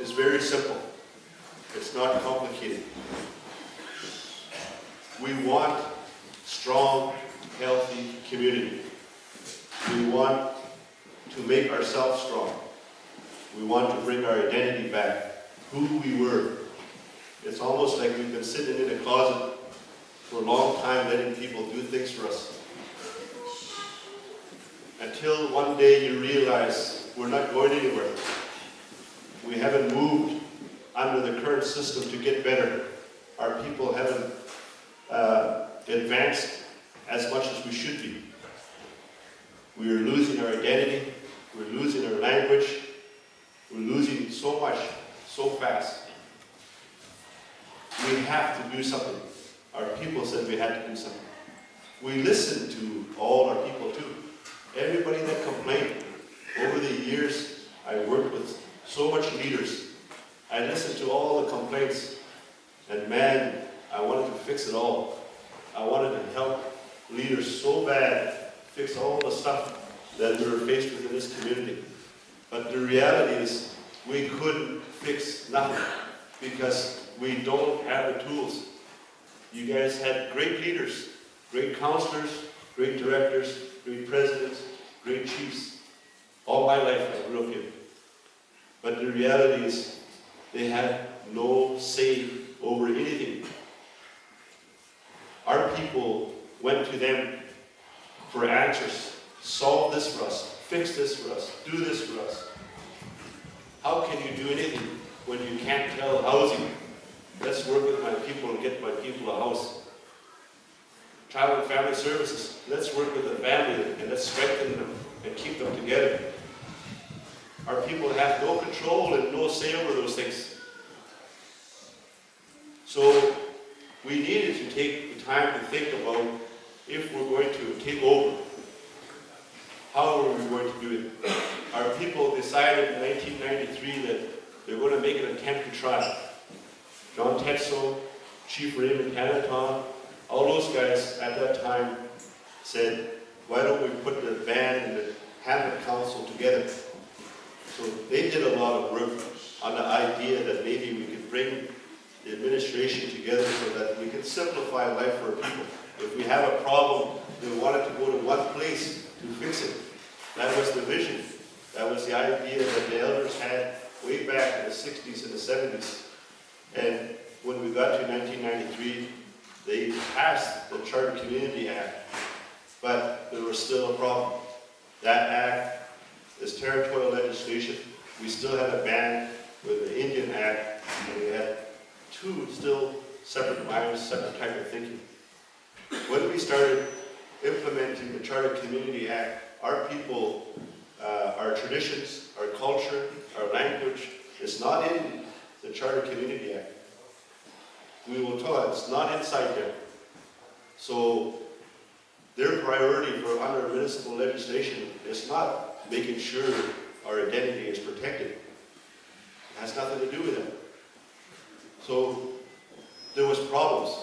is very simple. It's not complicated. We want strong, healthy community. We want to make ourselves strong. We want to bring our identity back, who we were. It's almost like we've been sitting in a closet for a long time letting people do things for us. Until one day you realize we're not going anywhere. We haven't moved under the current system to get better. Our people haven't advanced as much as we should be. We are losing our identity. We're losing our language. We're losing so much, so fast. We have to do something. Our people said we had to do something. We listened to all our people too. Everybody that complained. Over the years, I worked with so much leaders. I listened to all the complaints, and man, I wanted to fix it all. I wanted to help leaders so bad, fix all the stuff that we were faced with in this community. But the reality is, we couldn't fix nothing because we don't have the tools. You guys had great leaders, great counselors, great directors, great presidents, great chiefs. All my life I grew up here. But the reality is, they had no say over anything. Our people went to them for answers. Solve this for us, fix this for us, do this for us. How can you do anything when you can't tell housing? Let's work with my people and get my people a house. Child and family services, let's work with the family and let's strengthen them and keep them together. Our people have no control and no say over those things. So we needed to take the time to think about if we're going to take over. How are we going to do it? Our people decided in 1993 that they're going to make an attempt to try. John Tetso, Chief Raymond Canaton, all those guys at that time said, why don't we put the band and the Hamlet Council together? So they did a lot of work on the idea that maybe we could bring the administration together so that we could simplify life for our people. If we have a problem, we wanted to go to one place to fix it. That was the vision. That was the idea that the elders had way back in the 60s and the 70s. And when we got to 1993, they passed the Charter Community Act. But there was still a problem. That act is territorial legislation. We still had a ban with the Indian Act, and we had two still separate minds, separate type of thinking. When we started implementing the Charter Community Act, our people, our traditions, our culture, our language is not in the Charter Community Act. We will tell it, it's not inside there. So their priority for under municipal legislation is not making sure our identity is protected. It has nothing to do with it. So there was problems,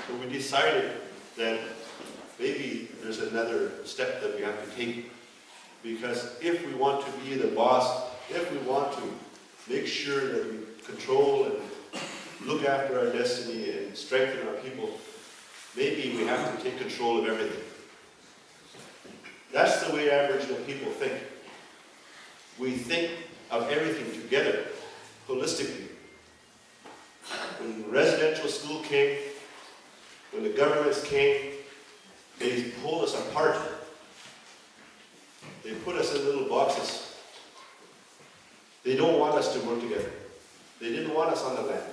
but we decided that maybe there's another step that we have to take. Because if we want to be the boss, if we want to make sure that we control and look after our destiny and strengthen our people, maybe we have to take control of everything. That's the way Aboriginal people think. We think of everything together, holistically. When residential school came, when the governments came, they pulled us apart. They put us in little boxes. They don't want us to work together. They didn't want us on the land.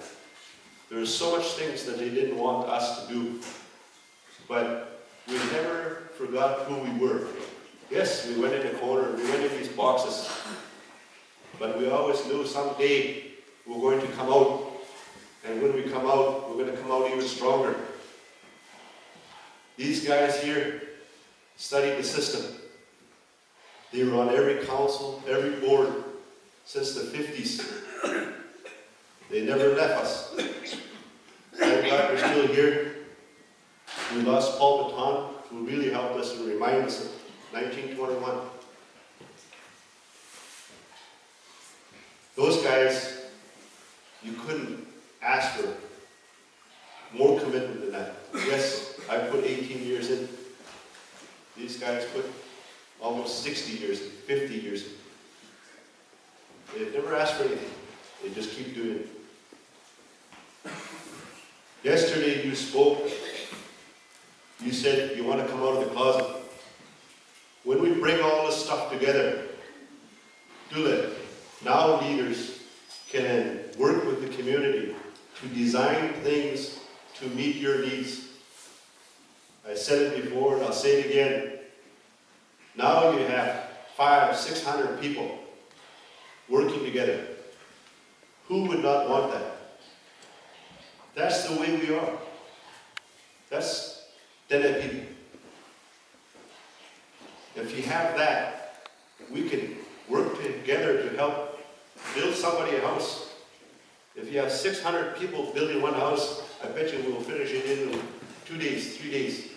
There were so much things that they didn't want us to do. But we never forgot who we were. Yes, we went in a corner, we went in these boxes. But we always knew someday we're going to come out. And when we come out, we're going to come out even stronger. These guys here studied the system. They were on every council, every board since the 50s. They never left us. Thank God we're still here. We lost Paul Baton, who really helped us and reminded us of 1921. Those guys You couldn't ask for more commitment than that. Yes, I put 18 years in. These guys put almost 60 years in, 50 years in. They've never asked for anything. They just keep doing it. Yesterday you spoke. You said you want to come out of the closet. When we bring all this stuff together, now leaders can work with the community to design things to meet your needs. I said it before and I'll say it again. Now you have 500-600 people working together. Who would not want that? That's the way we are. That's Deline people. If you have that, we can work together to help build somebody a house. If you have 600 people building one house, I bet you we'll finish it in 2 days, 3 days.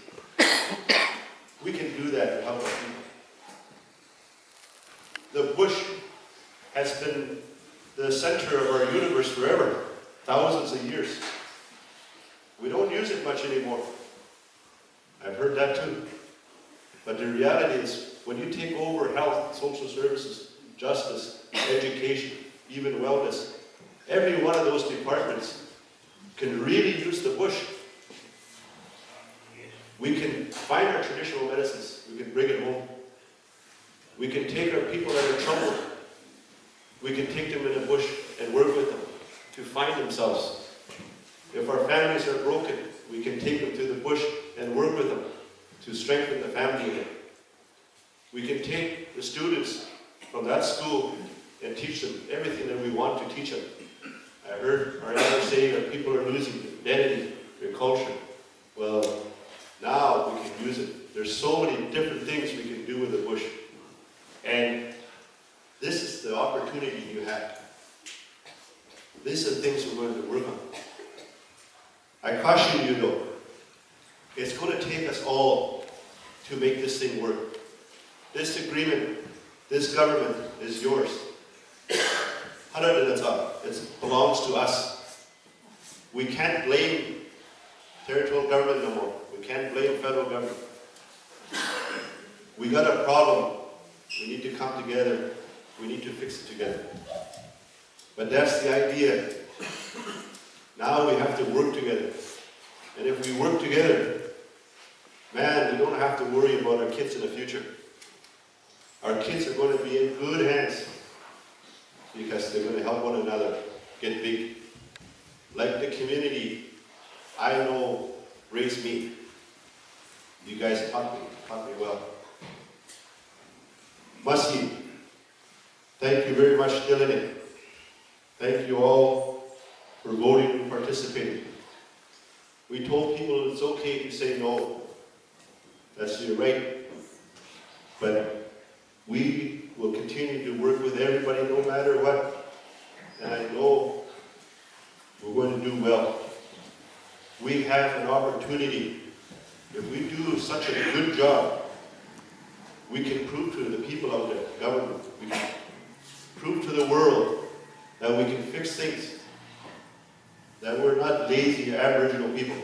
We can do that to help our people. The bush has been the center of our universe forever, thousands of years. We don't use it much anymore. I've heard that too. But the reality is, when you take over health, social services, justice, education, even wellness, every one of those departments can really use the bush. We can find our traditional medicines. We can bring it home. We can take our people that are in trouble. We can take them in the bush and work with them to find themselves. If our families are broken, we can take them to the bush and work with them to strengthen the family again. We can take the students from that school and teach them everything that we want to teach them. I heard our elders say that people are losing their identity, their culture. Well, now we can use it. There's so many different things we can do with the bush. And this is the opportunity you have. These are the things we're going to work on. I caution you though, it's going to take us all to make this thing work. This agreement, this government is yours. It belongs to us. We can't blame territorial government no more. We can't blame federal government. We got a problem. We need to come together. We need to fix it together. But that's the idea. Now we have to work together. And if we work together, man, we don't have to worry about our kids in the future. Our kids are going to be in good hands because they're going to help one another get big. Like the community I know raised me. You guys taught me well. Muskie, thank you very much, Deline. Thank you all for voting and participating. We told people it's okay to say no. That's your right. But we will continue to work with everybody no matter what. And I know we're going to do well. We have an opportunity. If we do such a good job, we can prove to the people out there, government, we can prove to the world that we can fix things. That we're not lazy Aboriginal people.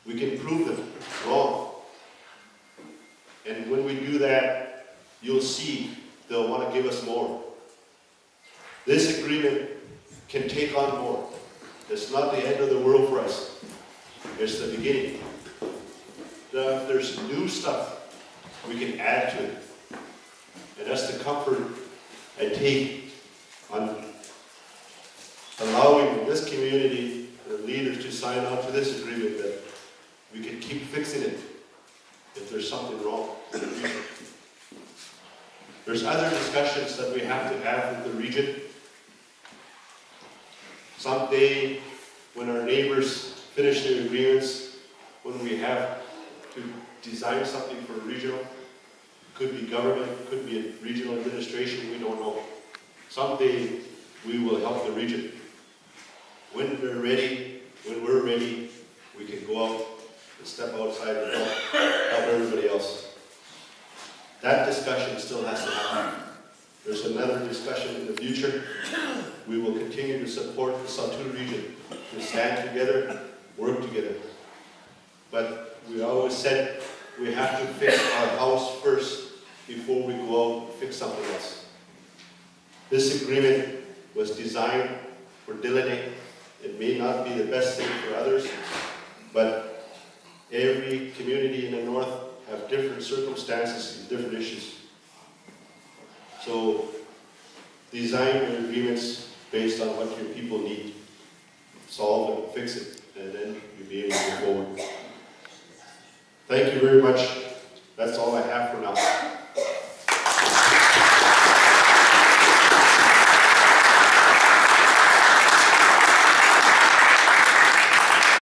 We can prove them wrong. And when we do that, you'll see they'll want to give us more. This agreement can take on more. It's not the end of the world for us. It's the beginning. If there's new stuff, we can add to it. And that's the comfort I take on allowing this community and the leaders to sign on to this agreement that we can keep fixing it if there's something wrong in the region. There's other discussions that we have to have with the region. Someday, when our neighbors finish their agreements, when we have to design something for regional, could be government, could be a regional administration, we don't know. Someday, we will help the region. When they're ready, when we're ready, we can go out and step outside and help everybody else. That discussion still has to happen. There's another discussion in the future. we will continue to support the Sahtul region, to stand together, work together. But we always said we have to fix our house first before we go out and fix something else. This agreement was designed for Deline. It may not be the best thing for others, but every community in the north have different circumstances and different issues. So design your agreements based on what your people need. Solve it, fix it, and then you'll be able to move forward. Thank you very much. That's all I have.